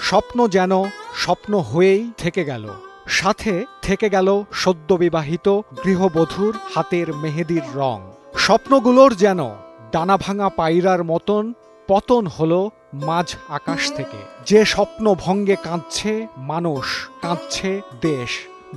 স্বপ্ন যেন স্বপ্ন হয়েই থেকে গেল, সাথে থেকে গেল সদ্যবিবাহিত গৃহবধূর হাতের মেহেদির রং। স্বপ্নগুলোর যেন ডানাভাঙা পায়রার মতন পতন হলো মাঝ আকাশ থেকে। যে স্বপ্ন ভঙ্গে কাঁদছে মানুষ, কাঁদছে দেশ।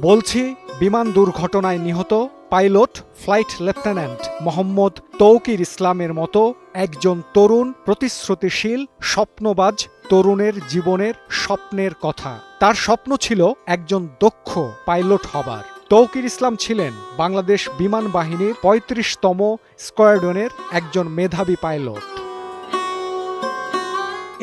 বলছি বিমান দুর্ঘটনায় নিহত pilot flight lieutenant Mohammad Tauqir ইসলামের মতো একজন তরুণ প্রতিশ্রুতিশীল স্বপ্নবাজ তরুণের জীবনের স্বপ্নের কথা। তার স্বপ্ন ছিল একজন দক্ষ পাইলট হবার। তৌকির ইসলাম ছিলেন বাংলাদেশ বিমান বাহিনীর ৩৫তম স্কোয়াড্রনের একজন মেধাবী পাইলট।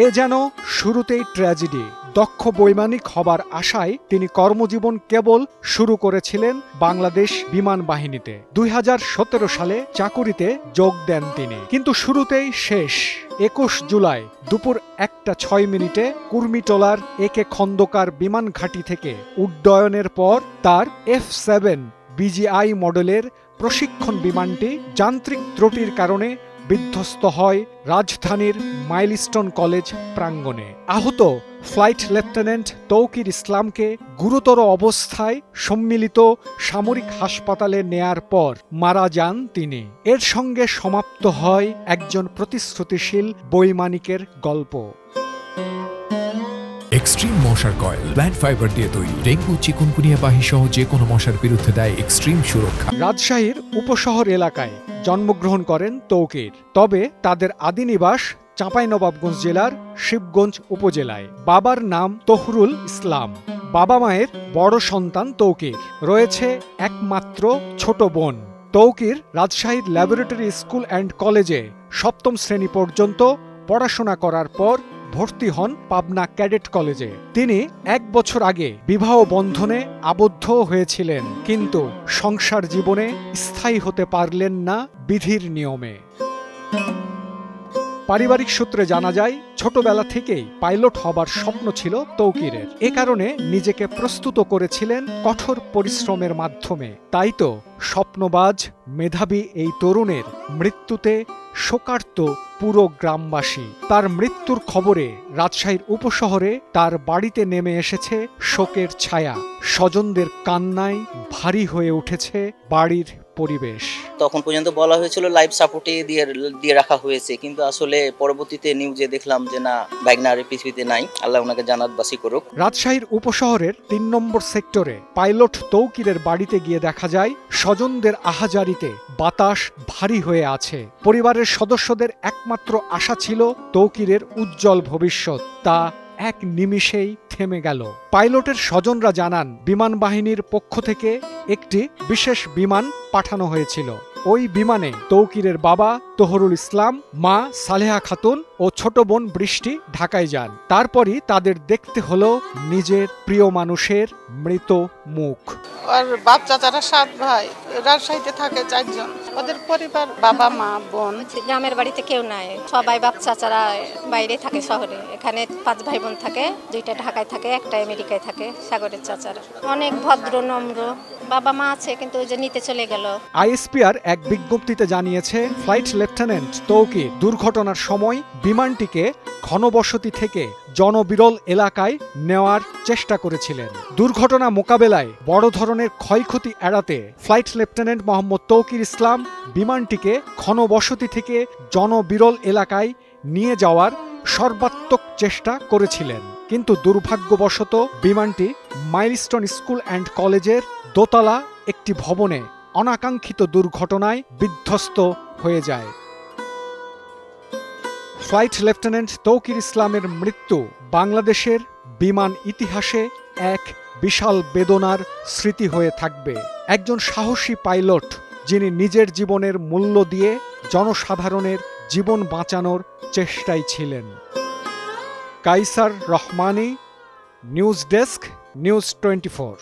এ যেন শুরুতেই ট্র্যাজেডি। দক্ষ বৈমানিক হবার আশায় তিনি কর্মজীবন কেবল শুরু করেছিলেন বাংলাদেশ বিমান বাহিনীতে। ২০১৭ সালে চাকুরিতে যোগ দেন তিনি, কিন্তু শুরুতেই শেষ। ২১ জুলাই দুপুর ১টা ৬ কুর্মিটোলার একে খন্দকার বিমান ঘাঁটি থেকে উড্ডয়নের পর তার F-7 BGI মডেলের প্রশিক্ষণ বিমানটি যান্ত্রিক ত্রুটির কারণে বিধ্বস্ত হয় রাজধানীর মাইলস্টোন কলেজ প্রাঙ্গণে। আহত ফ্লাইট লেফটেন্যান্ট তৌকির ইসলামকে গুরুতর অবস্থায় সম্মিলিত সামরিক হাসপাতালে নেয়ার পর মারা যান তিনি। এর সঙ্গে সমাপ্ত হয় একজন প্রতিশ্রুতিশীল বৈমানিকের গল্প। এক্সট্রিম মশার কয়েল প্ল্যান্ট ফাইবার দিয়ে তৈরি, ডেঙ্গু চিকুনগুনিয়া বাহি সহ যে কোনো মশার বিরুদ্ধে দেয় এক্সট্রিম সুরক্ষা। রাজশাহীর উপশহর এলাকায় জন্মগ্রহণ করেন তৌকির, তবে তাদের আদি নিবাস চাঁপাইনবাবগঞ্জ জেলার শিবগঞ্জ উপজেলায়। বাবার নাম তহরুল ইসলাম। বাবা মায়ের বড় সন্তান তৌকির। রয়েছে একমাত্র ছোট বোন। তৌকির রাজশাহীর ল্যাবরেটরি স্কুল অ্যান্ড কলেজে ৭ম শ্রেণী পর্যন্ত পড়াশোনা করার পর ভর্তি হন পাবনা ক্যাডেট কলেজে। তিনি ১ বছর আগে বিবাহ বন্ধনে আবদ্ধ হয়েছিলেন, কিন্তু সংসার জীবনে স্থায়ী হতে পারলেন না বিধির নিয়মে। পারিবারিক সূত্রে জানা যায়, ছোটবেলা থেকেই পাইলট হবার স্বপ্ন ছিল তৌকিরের। এ কারণে নিজেকে প্রস্তুত করেছিলেন কঠোর পরিশ্রমের মাধ্যমে। তাই তো স্বপ্নবাজ মেধাবী এই তরুণের মৃত্যুতে শোকার্ত পুরো গ্রামবাসী। তার মৃত্যুর খবরে রাজশাহীর উপশহরে তার বাড়িতে নেমে এসেছে শোকের ছায়া। স্বজনদের কান্নায় ভারী হয়ে উঠেছে বাড়ির পরিবেশ। তখন পর্যন্ত বলা হয়েছিল লাইফ সাপোর্টে দিয়ে রাখা হয়েছে, কিন্তু আসলে পরবর্তীতে নিউজে দেখলাম যে না, বাইকনা আর পৃথিবীতে নাই। আল্লাহ ওনাকে জান্নাতবাসী করুক। রাজশাহীর উপশহরের ৩ নম্বর সেক্টরে পাইলট তৌকিরের বাড়িতে গিয়ে দেখা যায় স্বজনদের আহাজারিতে বাতাস ভারী হয়ে আছে। পরিবারের সদস্যদের একমাত্র আশা ছিল তৌকিরের উজ্জ্বল ভবিষ্যৎ। তা এক নিমিষেই থেমে গেল। পাইলটের স্বজনরা জানান, বিমান বাহিনীর পক্ষ থেকে একটি বিশেষ বিমান পাঠানো হয়েছিল। ওই বিমানে তৌকিরের বাবা তহরুল ইসলাম, মা সালেহা খাতুন ও ছোট বোন বৃষ্টি ঢাকায় যান। তারপরই তাদের দেখতে হলো নিজের প্রিয় মানুষের মৃত মুখ। আর বাপ চাচারা 7 ভাই, রাজশাহীতে থাকে 4 জন। ওদের পরিবার বাবা মা বোন। গ্রামের বাড়িতে কেউ নাই, সবাই বাপ চাচারা বাইরে থাকে শহরে। এখানে 5 ভাই বোন থাকে, 2টা ঢাকায় থাকে, একটা আমেরিকায় থাকে। সাগরের চাচারা অনেক ভদ্র নম্র। বাবা মা আছে, কিন্তু ওই যে নিতে চলে গেল। আইএসপিআর এক বিজ্ঞপ্তিতে জানিয়েছে, ফ্লাইট লেফটেন্যান্ট তৌকির দুর্ঘটনার সময় বিমানটিকে ঘনবসতি থেকে জনবিরল এলাকায় নেওয়ার চেষ্টা করেছিলেন। দুর্ঘটনা মোকাবেলায় বড় ধরনের ক্ষয়ক্ষতি এড়াতে ফ্লাইট লেফটেন্যান্ট মোহাম্মদ তৌকির ইসলাম বিমানটিকে ঘনবসতি থেকে জনবিরল এলাকায় নিয়ে যাওয়ার সর্বাত্মক চেষ্টা করেছিলেন, কিন্তু দুর্ভাগ্যবশত বিমানটি মাইলস্টোন স্কুল অ্যান্ড কলেজের দোতলা একটি ভবনে অনাকাঙ্ক্ষিত দুর্ঘটনায় বিধ্বস্ত হয়ে যায়। ফ্লাইট লেফটেন্যান্ট তৌকির ইসলামের মৃত্যু বাংলাদেশের বিমান ইতিহাসে এক বিশাল বেদনার স্মৃতি হয়ে থাকবে। একজন সাহসী পাইলট, যিনি নিজের জীবনের মূল্য দিয়ে জনসাধারণের জীবন বাঁচানোর চেষ্টায় ছিলেন। Kaiser Rahmani, news desk, news 24।